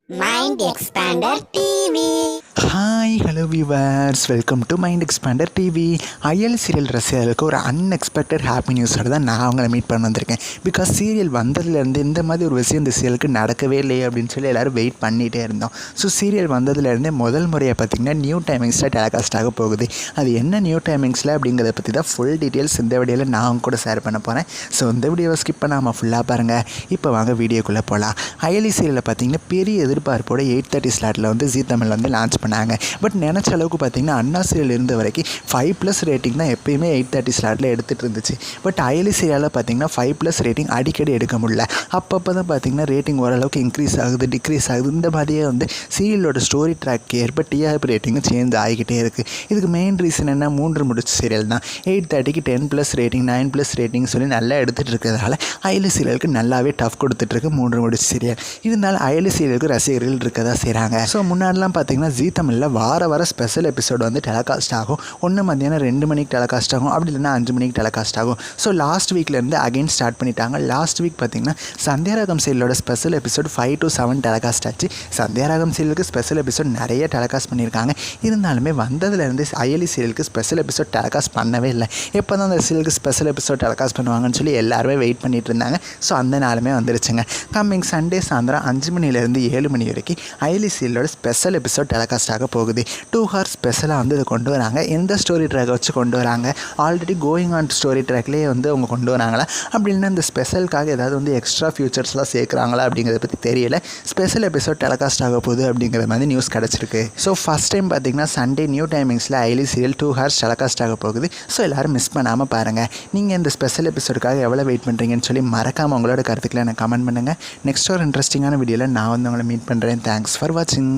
Mind Expander TV. Hi hello viewers, welcome to mind expander TV. IL serial ரசிகர்களுக்கு ஒரு unexpected happy நியூஸோடு தான் நான் அவங்கள மீட் பண்ண வந்திருக்கேன். பிகாஸ் சீரியல் வந்ததுலேருந்து இந்த மாதிரி ஒரு விஷயம் இந்த சீரியலுக்கு நடக்கவே இல்லையே அப்படின்னு சொல்லி எல்லோரும் வெயிட் பண்ணிகிட்டே இருந்தோம். ஸோ சீரியல் வந்ததுலேருந்தே முதல் முறையாக பார்த்திங்கன்னா நியூ டைமிங்ஸில் டெலிகாஸ்ட் ஆக போகுது. அது என்ன நியூ டைமிங்ஸில் அப்படிங்கிறத பற்றி தான் ஃபுல் டீட்டெயில்ஸ் இந்த வீடியோவில் நான் கூட ஷேர் பண்ண போகிறேன். ஸோ இந்த வீடியோவை ஸ்கிப் பண்ணாமல் ஃபுல்லாக பாருங்கள். இப்போ வாங்க வீடியோக்குள்ளே போகலாம். ஐஎல் சீரியலில் பார்த்திங்கன்னா பெரிய எதிர்பார்ப்போட 8:30 ஸ்லாட்டில் வந்து ஜீ தமிழ் வந்து லான்ச் பண்ணாங்க. பட் நினச்ச அளவுக்கு பார்த்திங்கன்னா அண்ணா சீரியல் இருந்த வரைக்கும் 5+ ரேட்டிங் தான் எப்பயுமே 8:30 ஸ்லாட்டில் எடுத்துகிட்டு இருந்துச்சு. பட் ஐஎல் சீரியலில் பார்த்திங்கன்னா 5+ ரேட்டிங் அடிக்கடி எடுக்க முடியல. அப்பப்போ தான் பார்த்திங்கன்னா ரேட்டிங் ஓரளவுக்கு இன்க்ரீஸ் ஆகுது, டிக்ரீஸ் ஆகுது. இந்த மாதிரியே வந்து சீரியலோட ஸ்டோரி ட்ராக் ஏற்ப டிஆர்பி ரேட்டிங்கும் சேஞ்ச் ஆகிக்கிட்டே இருக்குது. இதுக்கு மெயின் ரீசன் என்ன, 3 முடிச்ச சீரியல் தான். 8:30க்கு 10+ ரேட்டிங் 9+ ரேட்டிங் சொல்லி நல்லா எடுத்துகிட்டு இருக்கிறதால ஐஎல் சீரியலுக்கு நல்லாவே டஃப் கொடுத்துட்ருக்கு 3 முடிச்ச சீரியல். இருந்தாலும் ஐஎல் சீரியலுக்கு ரசிகர்கள் இருக்க தான் செய்கிறாங்க. ஸோ முன்னாடிலாம் பார்த்திங்கன்னா ஜீ தமிழில் வார ஸ்பெஷல் எபிசோடு வந்து டெலிகாஸ்ட் ஆகும். ஒன்று மத்தியானம் 2 மணிக்கு டெலிகாஸ்ட் ஆகும், அப்படி இல்லைன்னா 5 மணிக்கு டெலிகாஸ்ட் ஆகும். ஸோ லாஸ்ட் வீக்லேருந்து அகைன் ஸ்டார்ட் பண்ணிட்டாங்க. லாஸ்ட் வீக் பார்த்திங்கன்னா சந்தியாராகம் சீரியலோட ஸ்பெஷல் எபிசோட் 5 to 7 டெலிகாஸ்ட் ஆச்சு. சந்தியாராகம் சீரியலுக்கு ஸ்பெஷல் எபிசோட் நிறைய டெலிகாஸ்ட் பண்ணியிருக்காங்க. இருந்தாலுமே வந்ததுலேருந்து ஐஎல் சீரியலுக்கு ஸ்பெஷல் எபிசோட் டெலிகாஸ்ட் பண்ணவே இல்லை. எப்போ தான் அந்த சீரியலுக்கு ஸ்பெஷல் எபிசோட் டெலிகாஸ்ட் பண்ணுவாங்கன்னு சொல்லி எல்லாருமே வெயிட் பண்ணிட்டு இருந்தாங்க. ஸோ அந்த நாளுமே வந்துருச்சுங்க. கம்மிங் சண்டே சாயந்தரம் 5 மணிலேருந்து 7 மணி வரைக்கும் ஐஎல் சீரியலோட ஸ்பெஷல் எபிசோட் டெலிகாஸ்ட் ஆக போகுது. 2 hours ஸ்பெஷலாக வந்து இதை கொண்டு வராங்க. எந்த ஸ்டோரி ட்ராக்கை வச்சு கொண்டு வராங்க, ஆல்ரெடி கோயிங் ஆன் ஸ்டோரி ட்ராக்லேயே வந்து அவங்க கொண்டு வராங்களா, அப்படி இல்லைன்னா இந்த ஸ்பெஷலுக்காக ஏதாவது வந்து எக்ஸ்ட்ரா ஃபியூச்சர்ஸ்லாம் சேர்க்குறாங்களா அப்படிங்கிறத பற்றி தெரியல. ஸ்பெஷல் எபிசோட் டெலிகாஸ்ட் ஆக போகுது அப்படிங்கிற மாதிரி நியூஸ் கிடச்சிருக்கு. ஸோ ஃபஸ்ட் டைம் பார்த்திங்கன்னா சண்டே நியூ டைமிங்ஸில் ஐஎல் சீரியல் 2 hours டெலிகாஸ்ட் ஆக போகுது. ஸோ எல்லோரும் மிஸ் பண்ணாமல் பாருங்கள். நீங்கள் இந்த ஸ்பெஷல் எபிசோடுக்காக எவ்வளோ வெயிட் பண்ணுறீங்கன்னு சொல்லி மறக்காமல் உங்களோட கருத்துக்களை எனக்கு கமெண்ட் பண்ணுங்கள். நெக்ஸ்ட் ஒரு இன்ட்ரெஸ்டிங்கான வீடியோவில் நான் வந்து உங்களை மீட் பண்ணுறேன். தேங்க்ஸ் ஃபார் வாட்சிங்.